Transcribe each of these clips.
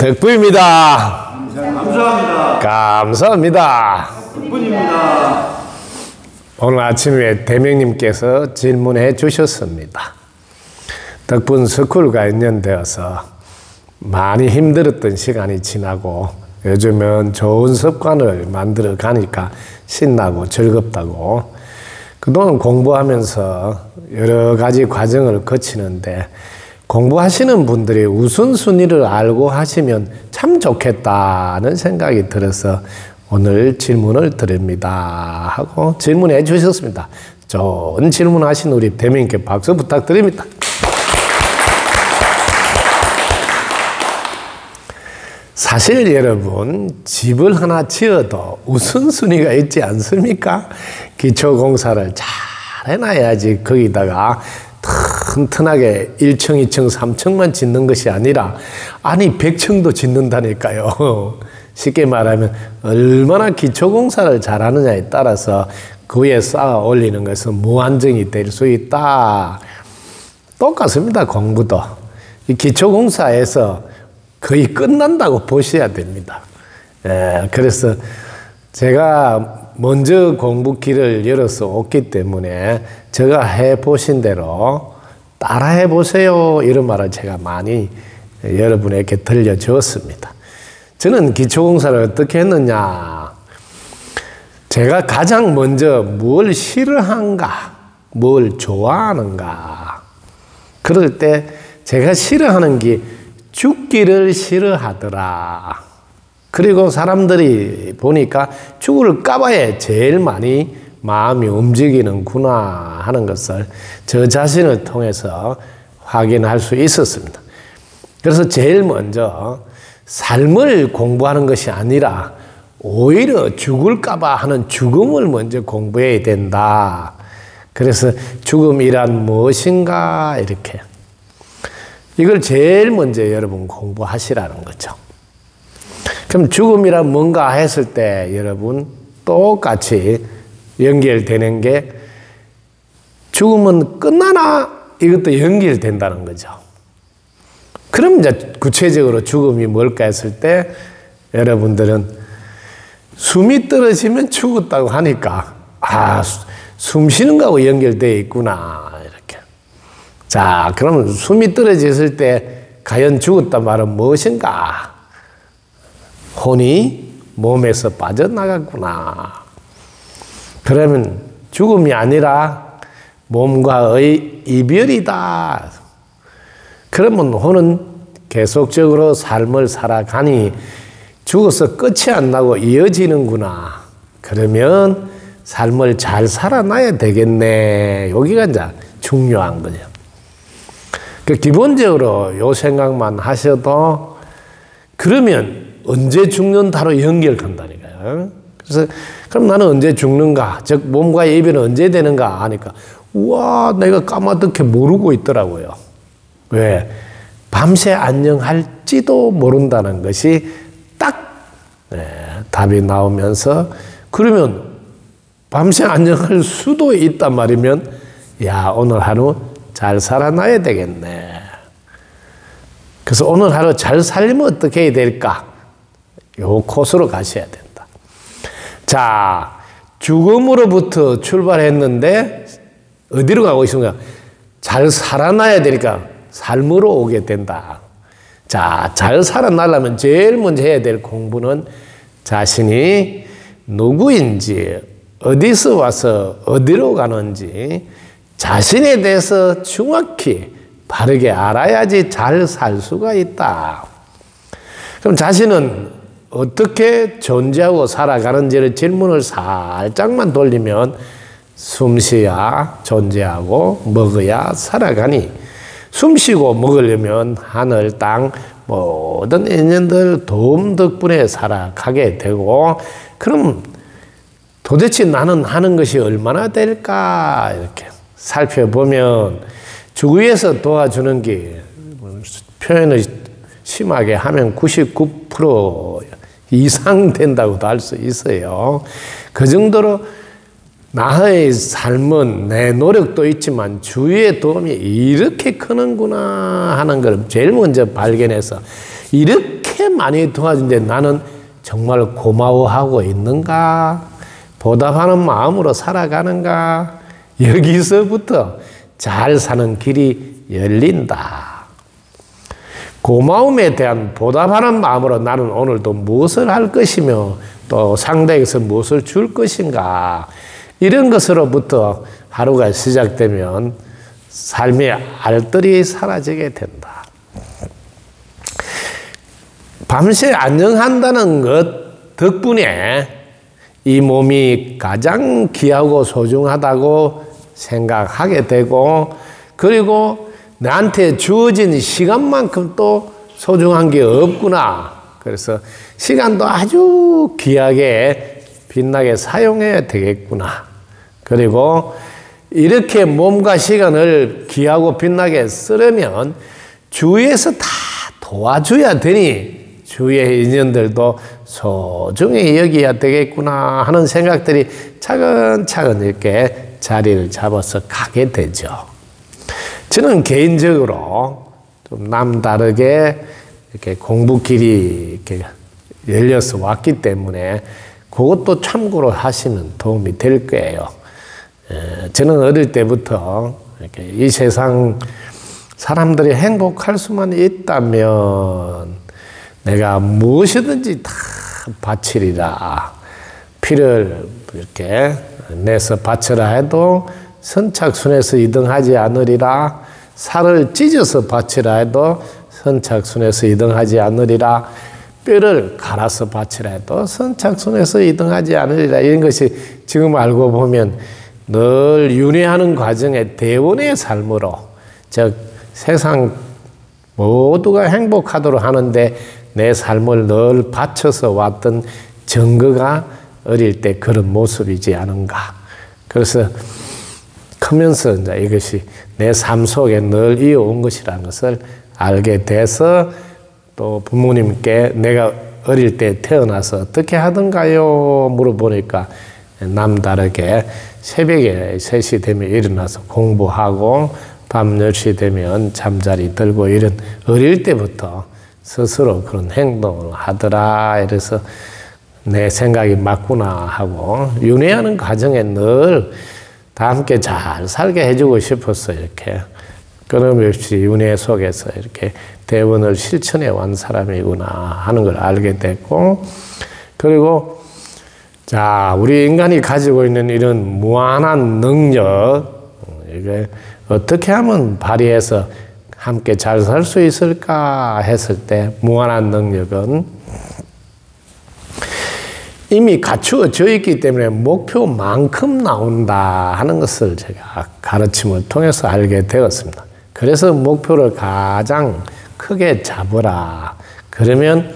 덕분입니다. 감사합니다. 감사합니다. 덕분입니다. 오늘 아침에 대명님께서 질문해 주셨습니다. 덕분 스쿨 관련되어서 많이 힘들었던 시간이 지나고 요즘은 좋은 습관을 만들어 가니까 신나고 즐겁다고, 그동안 공부하면서 여러 가지 과정을 거치는데 공부하시는 분들이 우선순위를 알고 하시면 참 좋겠다는 생각이 들어서 오늘 질문을 드립니다 하고 질문해 주셨습니다. 좋은 질문하신 우리 대명님께 박수 부탁드립니다. 사실 여러분, 집을 하나 지어도 우선순위가 있지 않습니까? 기초공사를 잘 해놔야지 거기다가 튼튼하게 1층, 2층, 3층만 짓는 것이 아니라 아니 100층도 짓는다니까요. 쉽게 말하면 얼마나 기초공사를 잘하느냐에 따라서 그 위에 쌓아 올리는 것은 무한정이 될 수 있다. 똑같습니다. 공부도. 이 기초공사에서 거의 끝난다고 보셔야 됩니다. 그래서 제가 먼저 공부길을 열어서 왔기 때문에 제가 해보신 대로 따라해 보세요, 이런 말을 제가 많이 여러분에게 들려주었습니다. 저는 기초공사를 어떻게 했느냐, 제가 가장 먼저 뭘 싫어한가, 뭘 좋아하는가, 그럴 때 제가 싫어하는 게 죽기를 싫어하더라. 그리고 사람들이 보니까 죽을 까봐야 제일 많이 마음이 움직이는구나 하는 것을 저 자신을 통해서 확인할 수 있었습니다. 그래서 제일 먼저 삶을 공부하는 것이 아니라 오히려 죽을까봐 하는 죽음을 먼저 공부해야 된다. 그래서 죽음이란 무엇인가, 이렇게 이걸 제일 먼저 여러분 공부하시라는 거죠. 그럼 죽음이란 뭔가 했을 때 여러분 똑같이 연결되는 게, 죽음은 끝나나, 이것도 연결된다는 거죠. 그럼 이제 구체적으로 죽음이 뭘까 했을 때 여러분들은 숨이 떨어지면 죽었다고 하니까 숨 쉬는 거하고 연결되어 있구나, 이렇게. 자, 그러면 숨이 떨어졌을 때 과연 죽었단 말은 무엇인가? 혼이 몸에서 빠져나갔구나. 그러면 죽음이 아니라 몸과의 이별이다. 그러면 혼은 계속적으로 삶을 살아가니 죽어서 끝이 안 나고 이어지는구나. 그러면 삶을 잘 살아나야 되겠네. 여기가 이제 중요한 거죠. 그 기본적으로 요 생각만 하셔도, 그러면 언제 죽는다로 연결한다니까요. 그래서 그럼 나는 언제 죽는가, 즉 몸과의 이별은 언제 되는가 하니까 우와, 내가 까마득히 모르고 있더라고요. 왜? 밤새 안녕할지도 모른다는 것이 딱 답이 나오면서, 그러면 밤새 안녕할 수도 있단 말이면 야, 오늘 하루 잘 살아나야 되겠네. 그래서 오늘 하루 잘 살려면 어떻게 해야 될까? 요 코스로 가셔야 된다. 자, 죽음으로부터 출발했는데 어디로 가고 있습니까? 잘 살아나야 되니까 삶으로 오게 된다. 자, 잘 살아나려면 제일 먼저 해야 될 공부는 자신이 누구인지, 어디서 와서 어디로 가는지 자신에 대해서 정확히 바르게 알아야지 잘 살 수가 있다. 그럼 자신은 어떻게 존재하고 살아가는지를 질문을 살짝만 돌리면 숨쉬어야 존재하고 먹어야 살아가니, 숨쉬고 먹으려면 하늘, 땅, 모든 인연들 도움 덕분에 살아가게 되고, 그럼 도대체 나는 하는 것이 얼마나 될까, 이렇게 살펴보면 주위에서 도와주는 게 표현을 심하게 하면 99% 이상 된다고도 할 수 있어요. 그 정도로 나의 삶은 내 노력도 있지만 주위의 도움이 이렇게 크는구나 하는 걸 제일 먼저 발견해서 이렇게 이렇게 많이 도와준데 나는 정말 고마워하고 있는가? 보답하는 마음으로 살아가는가? 여기서부터 잘 사는 길이 열린다. 고마움에 대한 보답하는 마음으로 나는 오늘도 무엇을 할 것이며 또 상대에게서 무엇을 줄 것인가? 이런 것으로부터 하루가 시작되면 삶의 알뜰이 사라지게 된다. 밤새 안녕한다는 것 덕분에 이 몸이 가장 귀하고 소중하다고 생각하게 되고, 그리고 나한테 주어진 시간만큼 또 소중한 게 없구나. 그래서 시간도 아주 귀하게 빛나게 사용해야 되겠구나. 그리고 이렇게 몸과 시간을 귀하고 빛나게 쓰려면 주위에서 다 도와줘야 되니 주위의 인연들도 소중히 여겨야 되겠구나 하는 생각들이 차근차근 이렇게 자리를 잡아서 가게 되죠. 저는 개인적으로 좀 남다르게 이렇게 공부길이 이렇게 열려서 왔기 때문에 그것도 참고로 하시면 도움이 될 거예요. 저는 어릴 때부터 이렇게 이 세상 사람들이 행복할 수만 있다면 내가 무엇이든지 다 바치리라. 피를 이렇게 내서 바쳐라 해도 선착순에서 2등하지 않으리라. 살을 찢어서 바치라 해도 선착순에서 2등하지 않으리라. 뼈를 갈아서 바치라 해도 선착순에서 2등하지 않으리라. 이런 것이 지금 알고 보면 늘 윤회하는 과정의 대원의 삶으로, 즉 세상 모두가 행복하도록 하는데 내 삶을 늘 바쳐서 왔던 증거가 어릴 때 그런 모습이지 않은가. 그래서 크면서 이제 이것이 내 삶 속에 늘 이어온 것이라는 것을 알게 돼서 또 부모님께 내가 어릴 때 태어나서 어떻게 하던가요? 물어보니까 남다르게 새벽에 3시 되면 일어나서 공부하고 밤 10시 되면 잠자리 들고 이런 어릴 때부터 스스로 그런 행동을 하더라. 이래서 내 생각이 맞구나 하고 윤회하는 과정에 늘 다 함께 잘 살게 해주고 싶어서 이렇게 끊임없이 윤회 속에서 이렇게 대원을 실천해 온 사람이구나 하는 걸 알게 됐고, 그리고 자, 우리 인간이 가지고 있는 이런 무한한 능력, 이게 어떻게 하면 발휘해서 함께 잘 살 수 있을까 했을 때 무한한 능력은 이미 갖추어져 있기 때문에 목표만큼 나온다 하는 것을 제가 가르침을 통해서 알게 되었습니다. 그래서 목표를 가장 크게 잡으라. 그러면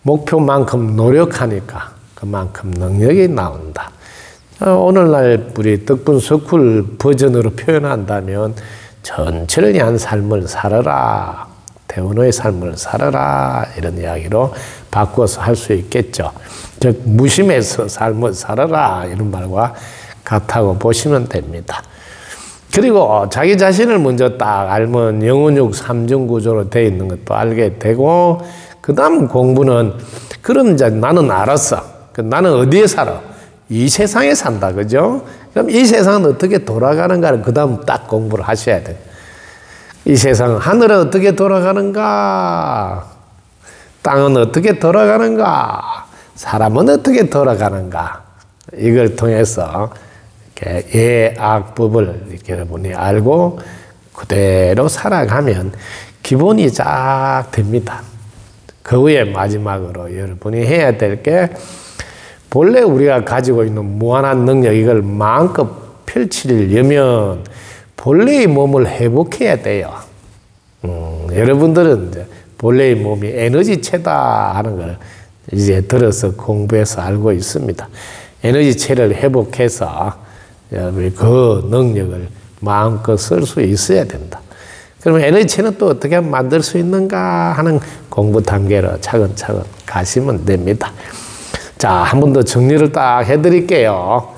목표만큼 노력하니까 그만큼 능력이 나온다. 오늘날 우리 덕분 스쿨 버전으로 표현한다면 전체를 위한 삶을 살아라. 대원의 삶을 살아라. 이런 이야기로 바꿔서 할 수 있겠죠. 즉 무심해서 삶을 살아라. 이런 말과 같다고 보시면 됩니다. 그리고 자기 자신을 먼저 딱 알면 영혼육 3중 구조로 되어 있는 것도 알게 되고, 그 다음 공부는 그럼 이제 나는 알았어. 나는 어디에 살아? 이 세상에 산다. 그죠? 그럼 이 세상은 어떻게 돌아가는가를 그 다음 딱 공부를 하셔야 돼요. 이 세상, 하늘은 어떻게 돌아가는가? 땅은 어떻게 돌아가는가? 사람은 어떻게 돌아가는가? 이걸 통해서 이렇게 예악법을 이렇게 여러분이 알고 그대로 살아가면 기본이 쫙 됩니다. 그 후에 마지막으로 여러분이 해야 될 게, 본래 우리가 가지고 있는 무한한 능력, 이걸 마음껏 펼치려면 본래의 몸을 회복해야 돼요. 여러분들은 이제 본래의 몸이 에너지체다 하는 걸 이제 들어서 공부해서 알고 있습니다. 에너지체를 회복해서 그 능력을 마음껏 쓸 수 있어야 된다. 그러면 에너지체는 또 어떻게 하면 만들 수 있는가 하는 공부 단계로 차근차근 가시면 됩니다. 자, 한 번 더 정리를 딱 해드릴게요.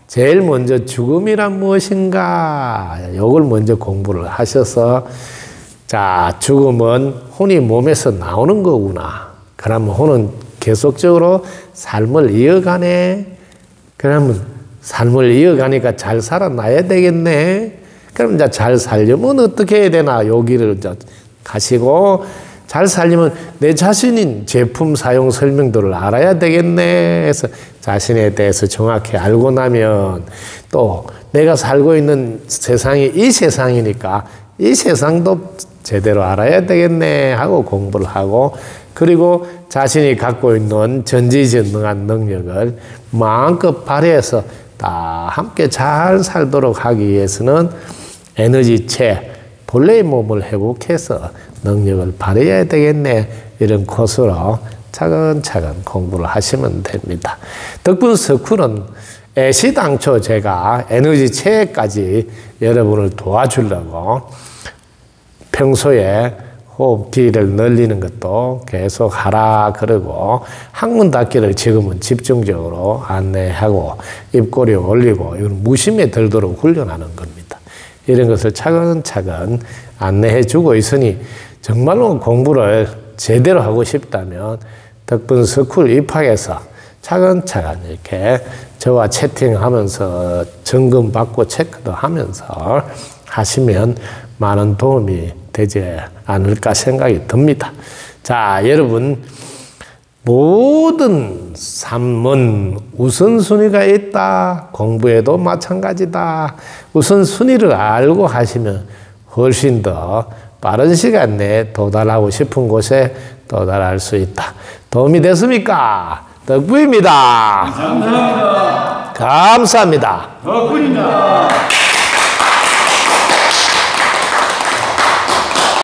제일 먼저 죽음이란 무엇인가? 요걸 먼저 공부를 하셔서, 자, 죽음은 혼이 몸에서 나오는 거구나. 그러면 호는 계속적으로 삶을 이어가네. 그러면 삶을 이어가니까 잘 살아나야 되겠네. 그럼 이제 잘 살려면 어떻게 해야 되나? 여기를 이제 가시고, 잘 살려면 내 자신인 제품 사용 설명도를 알아야 되겠네. 해서 자신에 대해서 정확히 알고 나면 또 내가 살고 있는 세상이 이 세상이니까 이 세상도 제대로 알아야 되겠네 하고 공부를 하고, 그리고 자신이 갖고 있는 전지전능한 능력을 마음껏 발휘해서 다 함께 잘 살도록 하기 위해서는 에너지체, 본래의 몸을 회복해서 능력을 발휘해야 되겠네. 이런 코스로 차근차근 공부를 하시면 됩니다. 덕분 서쿨은 애시당초 제가 에너지체까지 여러분을 도와주려고 평소에 호흡 길이를 늘리는 것도 계속 하라 그러고, 학문 닫기를 지금은 집중적으로 안내하고 입꼬리 올리고 이건 무심에 들도록 훈련하는 겁니다. 이런 것을 차근차근 안내해 주고 있으니 정말로 공부를 제대로 하고 싶다면 덕분 서쿨 입학해서 차근차근 이렇게 저와 채팅하면서 점검받고 체크도 하면서 하시면 많은 도움이 되지 않을까 생각이 듭니다. 자, 여러분, 모든 삶은 우선순위가 있다. 공부에도 마찬가지다. 우선순위를 알고 하시면 훨씬 더 빠른 시간 내에 도달하고 싶은 곳에 도달할 수 있다. 도움이 됐습니까? 덕분입니다. 감사합니다. 감사합니다. 덕분입니다.